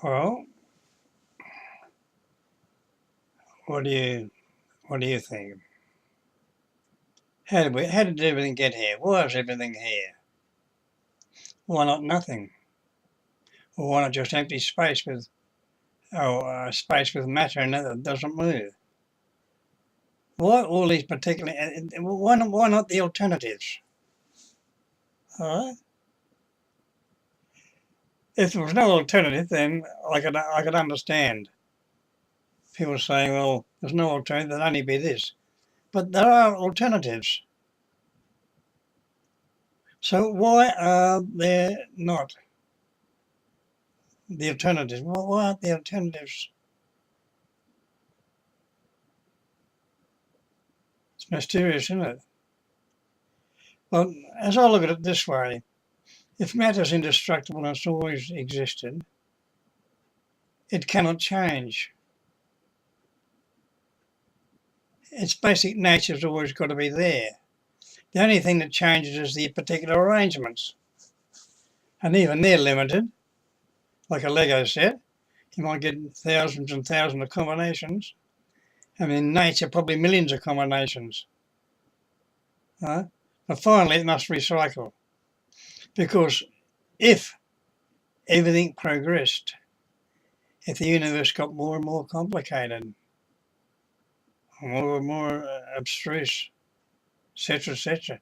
Well, what do you think? How did everything get here? Why is everything here? Why not nothing? Or why not just empty space with space with matter in it that doesn't move? Why all these particular? Why not the alternatives? All right. If there was no alternative, then I could understand people saying, "Well, there's no alternative. There'd only be this." But there are alternatives. So why are there not the alternatives? Why aren't the alternatives? It's mysterious, isn't it? Well, as I look at it this way, if matter is indestructible and it's always existed, it cannot change. Its basic nature's always got to be there. The only thing that changes is the particular arrangements. And even they're limited, like a Lego set. You might get thousands and thousands of combinations. And in nature, probably millions of combinations. But finally, it must recycle. Because if everything progressed, if the universe got more and more complicated, more and more abstruse, etc.,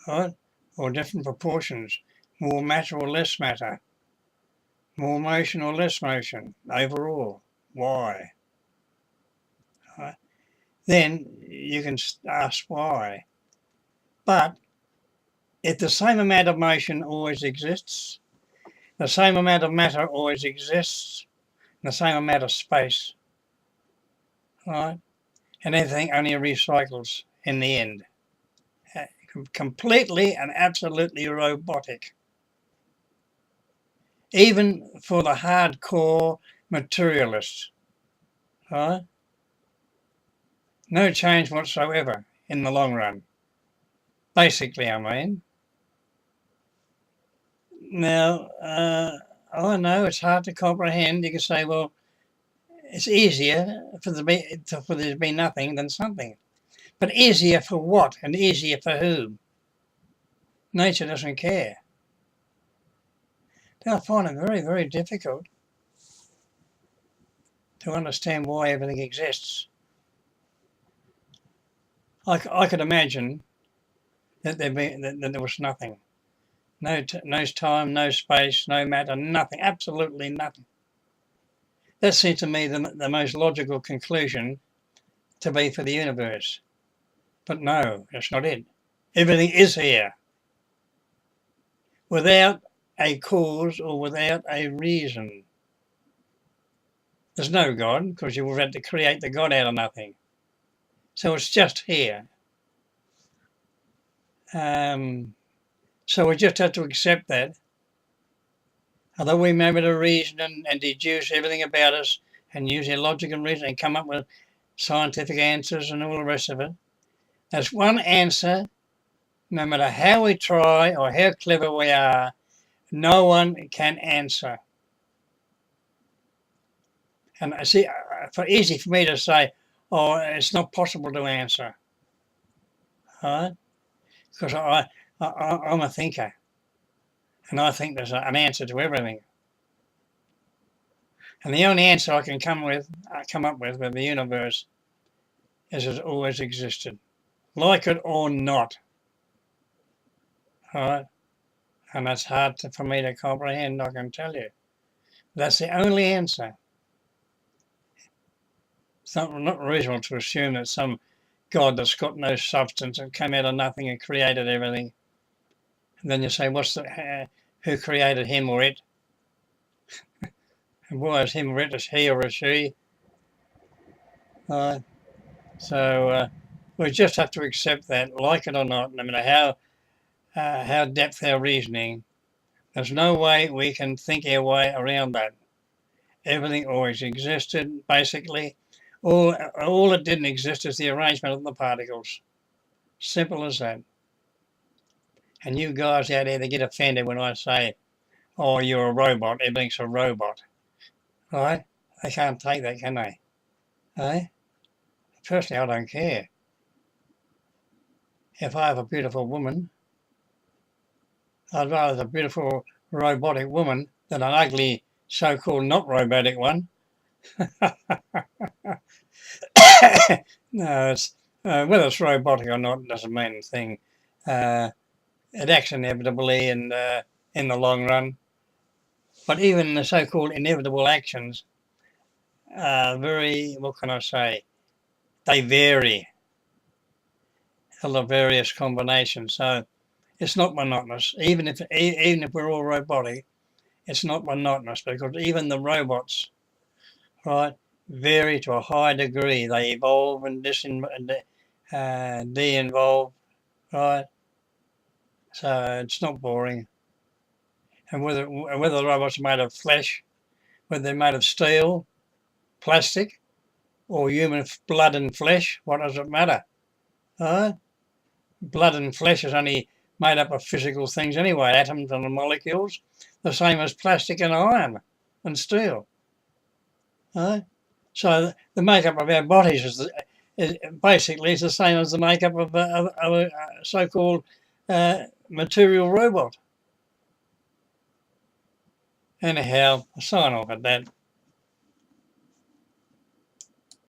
right? Or different proportions, more matter or less matter, more motion or less motion, overall. Why? Right? Then you can ask why. But if the same amount of motion always exists, the same amount of matter always exists, the same amount of space, right? And everything only recycles in the end. Completely and absolutely robotic. Even for the hardcore materialists, right? No change whatsoever in the long run. Basically, I mean. Now, I know it's hard to comprehend. You can say, well, it's easier for there to be nothing than something. But easier for what and easier for whom? Nature doesn't care. I find it very, very difficult to understand why everything exists. I could imagine that there was nothing. No time, no space, no matter, nothing, absolutely nothing. That seems to me the most logical conclusion to be for the universe. But no, that's not it. Everything is here without a cause or without a reason. There's no God because you would have had to create the God out of nothing. So it's just here. So we just have to accept that. Although we may be able to reason and deduce everything about us and use our logic and reason and come up with scientific answers and all the rest of it, there's one answer, no matter how we try or how clever we are, no one can answer. And I see, easy for me to say, oh, it's not possible to answer, right? Because I'm a thinker, and I think there's an answer to everything. And the only answer I can come up with the universe is it's always existed, like it or not, right? And that's hard for me to comprehend, I can tell you. That's the only answer. It's not reasonable to assume that some God that's got no substance and came out of nothing and created everything. And then you say, who created him or it? And why is him or it is he or a she? So we just have to accept that, like it or not, no matter how depth our reasoning, there's no way we can think our way around that. Everything always existed, basically. All that didn't exist is the arrangement of the particles. Simple as that. And you guys out there that get offended when I say or you're a robot, everything's a robot, right? They can't take that, can they? Eh? Personally, I don't care. If I have a beautiful woman, I'd rather have a beautiful robotic woman than an ugly so-called not robotic one. No, it's whether it's robotic or not doesn't mean a thing. It acts inevitably and in the long run. But even the so-called inevitable actions are very, what can I say? They vary. A lot of various combinations. So it's not monotonous. Even if we're all robotic, it's not monotonous because even the robots, right, vary to a high degree. They evolve and de-evolve, right? So it's not boring. And whether the robots are made of flesh, whether they're made of steel, plastic, or human blood and flesh, what does it matter? Right? Blood and flesh is only made up of physical things anyway, atoms and molecules, the same as plastic and iron and steel. Right? So the makeup of our bodies is basically the same as the makeup of a so-called material robot. Anyhow, I'll sign off at that.